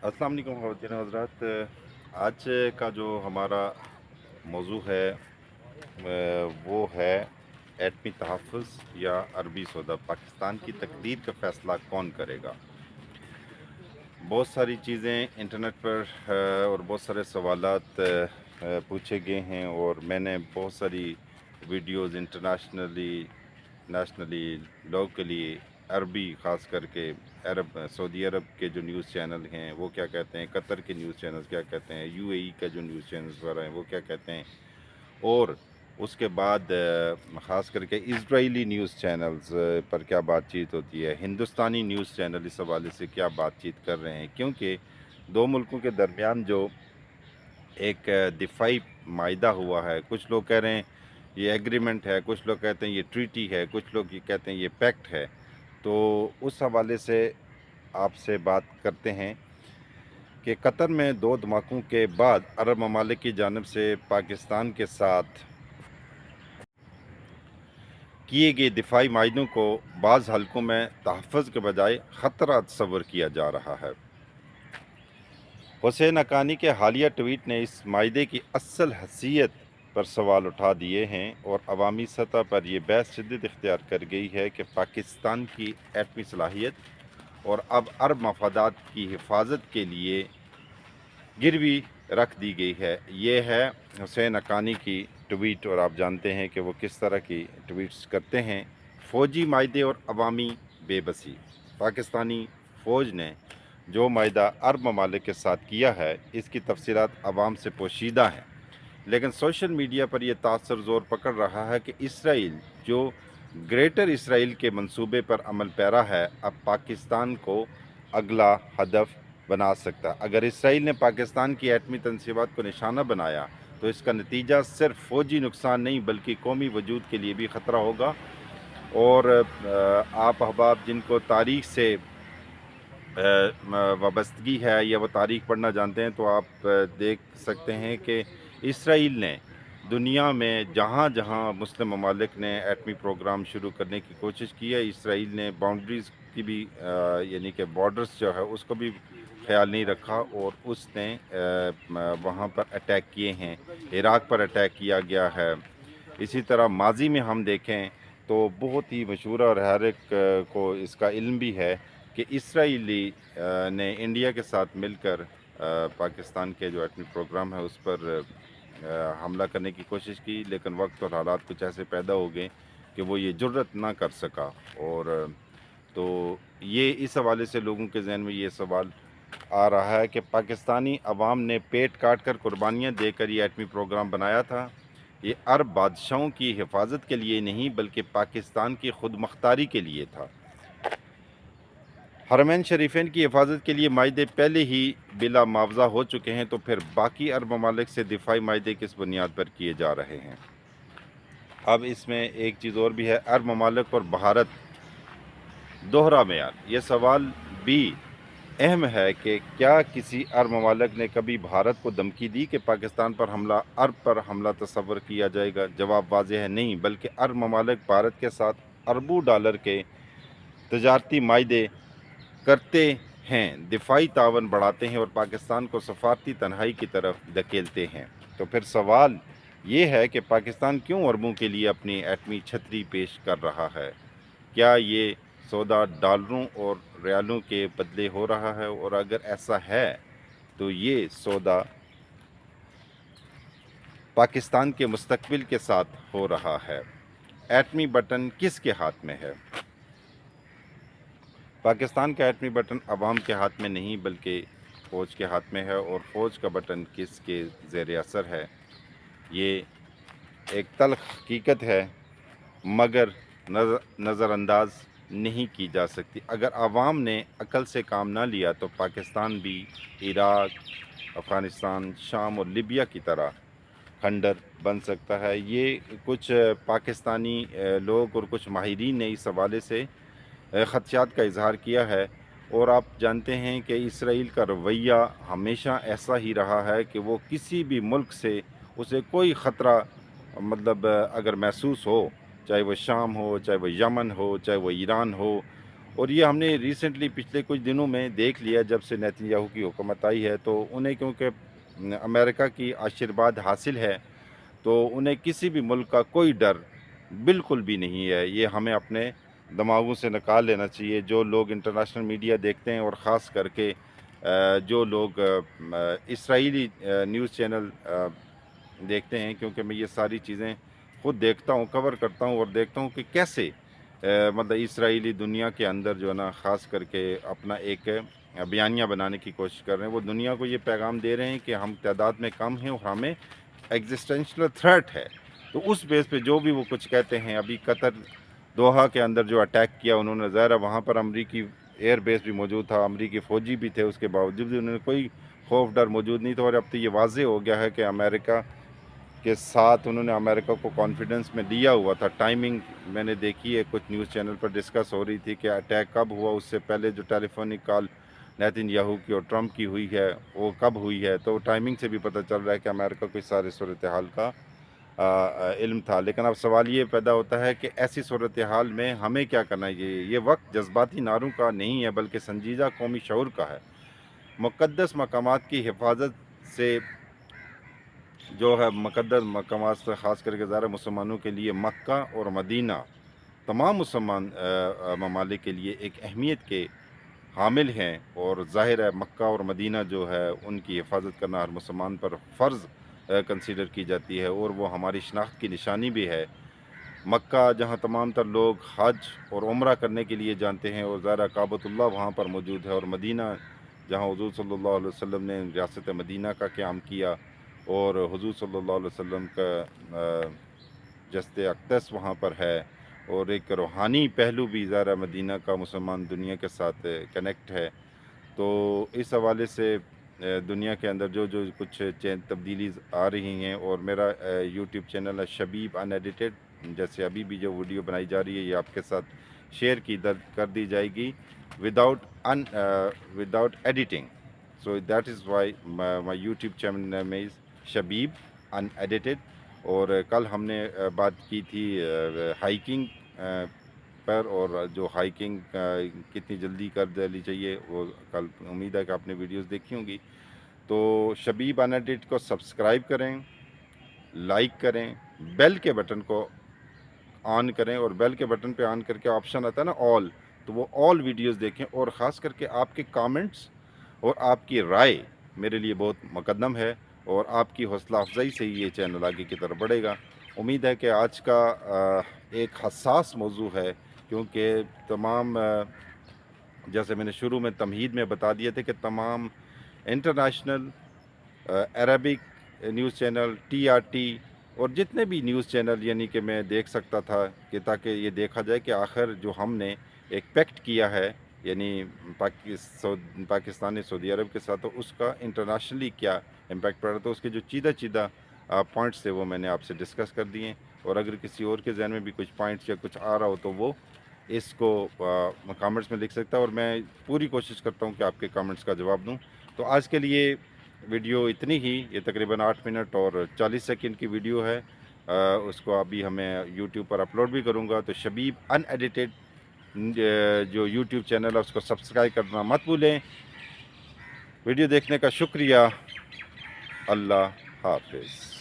अस्सलाम वालेकुम ख़वातीन व हज़रात। आज का जो हमारा मौजू है वो है एटमी तहफ़्फ़ुज़ या अरबी सौदा, पाकिस्तान की तकदीर का फ़ैसला कौन करेगा। बहुत सारी चीज़ें इंटरनेट पर और बहुत सारे सवालात पूछे गए हैं और मैंने बहुत सारी वीडियोज़ इंटरनेशनली नेशनली लोकली अरबी ख़ास करके सऊदी अरब के जो न्यूज़ चैनल हैं वो क्या कहते हैं, कतर के न्यूज़ चैनल्स क्या कहते हैं, यूएई का जो न्यूज़ चैनल्स वगैरह हैं वो क्या कहते हैं, और उसके बाद ख़ास करके इज़राइली न्यूज़ चैनल्स पर क्या बातचीत होती है, हिंदुस्तानी न्यूज़ चैनल इस हवाले से क्या बातचीत कर रहे हैं। क्योंकि दो मुल्कों के दरमियान जो एक दिफाई माहिदा हुआ है, कुछ लोग कह रहे हैं ये एग्रीमेंट है, कुछ लोग कहते हैं ये ट्रीटी है, कुछ लोग ये कहते हैं ये पैक्ट है। तो उस हवाले से आपसे बात करते हैं कि कतर में दो धमाकों के बाद अरब ममालिक की जानिब से पाकिस्तान के साथ किए गए दिफाई माहिदों को बाज़ हलकों में तहफ़्फ़ुज़ के बजाय ख़तरा तस्वर किया जा रहा है। हुसैन हक्कानी के हालिया ट्वीट ने इस माहिदे की असल हसीयत पर सवाल उठा दिए हैं और अवामी सतह पर यह बहस शिद्दत इख्तियार कर गई है कि पाकिस्तान की एटमी सलाहियत और अब अरब मफादात की हिफाजत के लिए गिरवी रख दी गई है। ये है हुसैन हक्कानी की ट्वीट और आप जानते हैं कि वो किस तरह की ट्वीट्स करते हैं। फ़ौजी माहिदे और अवामी बेबसी। पाकिस्तानी फ़ौज ने जो माहिदा अरब ममालिक के साथ किया है इसकी तफसीलात अवाम से पोशीदा हैं, लेकिन सोशल मीडिया पर यह तासर ज़ोर पकड़ रहा है कि इसराइल जो ग्रेटर इसराइल के मंसूबे पर अमल पैरा है अब पाकिस्तान को अगला हदफ बना सकता है। अगर इसराइल ने पाकिस्तान की एटमी तनसीबात को निशाना बनाया तो इसका नतीजा सिर्फ फ़ौजी नुकसान नहीं बल्कि कौमी वजूद के लिए भी ख़तरा होगा। और आप अहबाब जिनको तारीख़ से वाबस्तगी है या वो तारीख़ पढ़ना जानते हैं तो आप देख सकते हैं कि इसराइल ने दुनिया में जहाँ जहाँ मुस्लिम ममालिक ने एटमी प्रोग्राम शुरू करने की कोशिश की है, इसराइल ने बाउंड्रीज़ की भी यानी कि बॉर्डर्स जो है उसको भी ख्याल नहीं रखा और उसने वहाँ पर अटैक किए हैं। इराक़ पर अटैक किया गया है। इसी तरह माजी में हम देखें तो बहुत ही मशहूर और हर एक को इसका इल्म भी है कि इसराइली ने इंडिया के साथ मिलकर पाकिस्तान के जो एटमी प्रोग्राम है उस पर हमला करने की कोशिश की, लेकिन वक्त और हालात कुछ ऐसे पैदा हो गए कि वो ये जुर्रत ना कर सका। और तो ये इस हवाले से लोगों के जहन में ये सवाल आ रहा है कि पाकिस्तानी अवाम ने पेट काट कर कुर्बानियाँ देकर ये एटमी प्रोग्राम बनाया था। ये अरब बादशाहों की हिफाजत के लिए नहीं बल्कि पाकिस्तान की खुद मुख्तारी के लिए था। हरमैन शरीफैन की हिफाजत के लिए माहिदे पहले ही बिला मुआवजा हो चुके हैं, तो फिर बाकी अरब ममालिक से दिफाई माहिदे किस बुनियाद पर किए जा रहे हैं। अब इसमें एक चीज़ और भी है, अरब ममालिक और भारत दोहरा मेयार। ये सवाल भी अहम है कि क्या किसी अरब ममालिक ने कभी भारत को धमकी दी कि पाकिस्तान पर हमला, अरब पर हमला तस्वर किया जाएगा। जवाब वाज़ेह है नहीं, बल्कि अरब ममालिक भारत के साथ अरबों डॉलर के तजारती माहिदे करते हैं, दिफाई तावन बढ़ाते हैं और पाकिस्तान को सफारती तन्हाई की तरफ धकेलते हैं। तो फिर सवाल ये है कि पाकिस्तान क्यों अरबों के लिए अपनी एटमी छतरी पेश कर रहा है। क्या ये सौदा डॉलरों और रियालों के बदले हो रहा है, और अगर ऐसा है तो ये सौदा पाकिस्तान के मुस्तकबिल के साथ हो रहा है। एटमी बटन किसके हाथ में है। पाकिस्तान का एटमी बटन अवाम के हाथ में नहीं बल्कि फ़ौज के हाथ में है, और फ़ौज का बटन किसके ज़ेर असर है ये एक तल्ख़ हकीकत है, मगर नज़रअंदाज नहीं की जा सकती। अगर आवाम ने अकल से काम ना लिया तो पाकिस्तान भी इराक़, अफ़गानिस्तान, शाम और लिबिया की तरह खंडर बन सकता है। ये कुछ पाकिस्तानी लोग और कुछ माहिरीन ने इस हवाले से ख़दशात का इज़हार किया है। और आप जानते हैं कि इसराइल का रवैया हमेशा ऐसा ही रहा है कि वो किसी भी मुल्क से उसे कोई ख़तरा अगर महसूस हो, चाहे वो शाम हो, चाहे वो यमन हो, चाहे वो ईरान हो, اور یہ ہم نے ریسنٹلی پچھلے کچھ دنوں میں دیکھ لیا جب سے نیتن یاہو کی حکومت آئی ہے، تو انہیں کیونکہ امریکہ کی آشرواد حاصل ہے تو انہیں کسی بھی ملک کا کوئی ڈر بالکل بھی نہیں ہے۔ یہ ہمیں اپنے دماغوں سے نکال لینا چاہیے۔ جو لوگ انٹرنیشنل میڈیا دیکھتے ہیں اور خاص کر کے جو لوگ اسرائیلی نیوز چینل دیکھتے ہیں، کیونکہ میں یہ ساری چیزیں خود دیکھتا ہوں، کور کرتا ہوں اور دیکھتا ہوں کہ کیسے مطلب اسرائیلی دنیا کے اندر جو ہے نا خاص کر کے اپنا ایک بیانیہ بنانے کی کوشش کر رہے ہیں۔ وہ دنیا کو یہ پیغام دے رہے ہیں کہ ہم تعداد میں کم ہیں اور ہمیں ایگزسٹینشل تھریٹ ہے۔ تو اس بیس پہ جو بھی وہ کچھ کہتے ہیں، ابھی قطر دوحہ کے اندر جو اٹیک کیا انہوں نے، ظاہر وہاں پر امریکی ایئر بیس بھی موجود تھا، امریکی فوجی بھی تھے، اس کے باوجود بھی انہوں نے کوئی خوف ڈر موجود نہیں تھا۔ اور اب تو یہ واضح ہو گیا ہے کہ امریکہ کے ساتھ انہوں نے امریکہ کو کانفیڈنس میں لیا ہوا تھا۔ ٹائمنگ میں نے دیکھی ہے، کچھ نیوز چینل پر ڈسکس ہو رہی تھی کہ اٹیک کب ہوا، اس سے پہلے جو ٹیلی فونک کال نیتن یاہو کی اور ٹرمپ کی ہوئی ہے وہ کب ہوئی ہے، تو ٹائمنگ سے بھی پتہ چل رہا ہے کہ امریکہ کو اس سارے صورتحال کا علم تھا۔ لیکن اب سوال یہ پیدا ہوتا ہے کہ ایسی صورتحال میں ہمیں کیا کرنا ہے۔ یہ وقت جذباتی نعروں کا نہیں ہے بلکہ سنجیدہ قومی شعور کا ہے۔ مقدس مقامات کی حفاظت سے جو ہے، مقدس مقامات سے خاص کر کے ظاہر مسلمانوں کے لیے مکہ اور مدینہ تمام مسلمان ممالک کے لیے ایک اہمیت کے حامل ہیں، اور ظاہر ہے مکہ اور مدینہ جو ہے ان کی حفاظت کرنا ہر مسلمان پر فرض کنسیڈر کی جاتی ہے، اور وہ ہماری شناخت کی نشانی بھی ہے۔ مکہ جہاں تمام تر لوگ حج اور عمرہ کرنے کے لیے جانتے ہیں، اور ظاہر کعبۃ اللہ وہاں پر موجود ہے، اور مدینہ جہاں حضور صلی اللہ علیہ وسلم نے ریاست مدینہ کا قیام کیا، اور حضور صلی اللہ علیہ وسلم کا جسد اقدس وہاں پر ہے، اور ایک روحانی پہلو بھی ظاہر مدینہ کا مسلمان دنیا کے ساتھ کنیکٹ ہے۔ تو اس حوالے سے دنیا کے اندر جو کچھ تبدیلی آ رہی ہیں، اور میرا یوٹیوب چینل ہے شبیب ان ایڈیٹڈ، جیسے ابھی بھی جو ویڈیو بنائی جا رہی ہے یہ آپ کے ساتھ شیئر کر دی جائے گی without editing. So that is why my YouTube channel name is Shabib in edited. اور کل ہم نے بات کی تھی ہائیکنگ پر، اور جو ہائیکنگ کتنی جلدی کر دینی چاہیے، وہ کل امید ہے کہ آپ نے ویڈیوز دیکھی ہوں گی۔ تو شبیب ان ایڈیٹڈ کو سبسکرائب کریں، لائک کریں، بیل کے بٹن کو آن کریں، اور بیل کے بٹن پہ آن کر کے آپشن آتا ہے نا آل، تو وہ آل ویڈیوز دیکھیں، اور خاص کر کے آپ کے کامنٹس اور آپ کی رائے میرے لیے بہت مقدم ہے، اور آپ کی حوصلہ افزائی سے ہی یہ چینل آگے کی طرف بڑھے گا۔ امید ہے کہ آج کا ایک حساس موضوع ہے، کیونکہ تمام جیسے میں نے شروع میں تمہید میں بتا دیا تھا کہ تمام international Arabic news channel, TRT اور جتنے بھی نیوز چینل یعنی کہ میں دیکھ سکتا تھا کہ تاکہ یہ دیکھا جائے کہ آخر جو ہم نے ایک پیکٹ کیا ہے یعنی پاکستان نے سعودی عرب کے ساتھ، تو اس کا انٹرنیشنلی کیا امپیکٹ پڑ رہا تھا، اس کے جو چیدہ پوائنٹس تھے وہ میں نے آپ سے ڈسکس کر دیے، اور اگر کسی اور کے ذہن میں بھی کچھ پوائنٹس یا کچھ آ رہا ہو تو وہ اس کو کامنٹس میں لکھ سکتا ہے، اور میں پوری کوشش کرتا ہوں کہ آپ کے کامنٹس کا جواب دوں۔ تو آج کے لیے ویڈیو اتنی ہی، یہ تقریباً 8 منٹ اور 40 سیکنڈ کی ویڈیو ہے، اس کو ابھی ہمیں یوٹیوب پر اپلوڈ بھی کروں گا۔ تو شبیب ان ایڈیٹڈ جو یوٹیوب چینل ہے اس کو سبسکرائب کرنا مت بھولیں۔ ویڈیو دیکھنے کا شکریہ، اللہ حافظ۔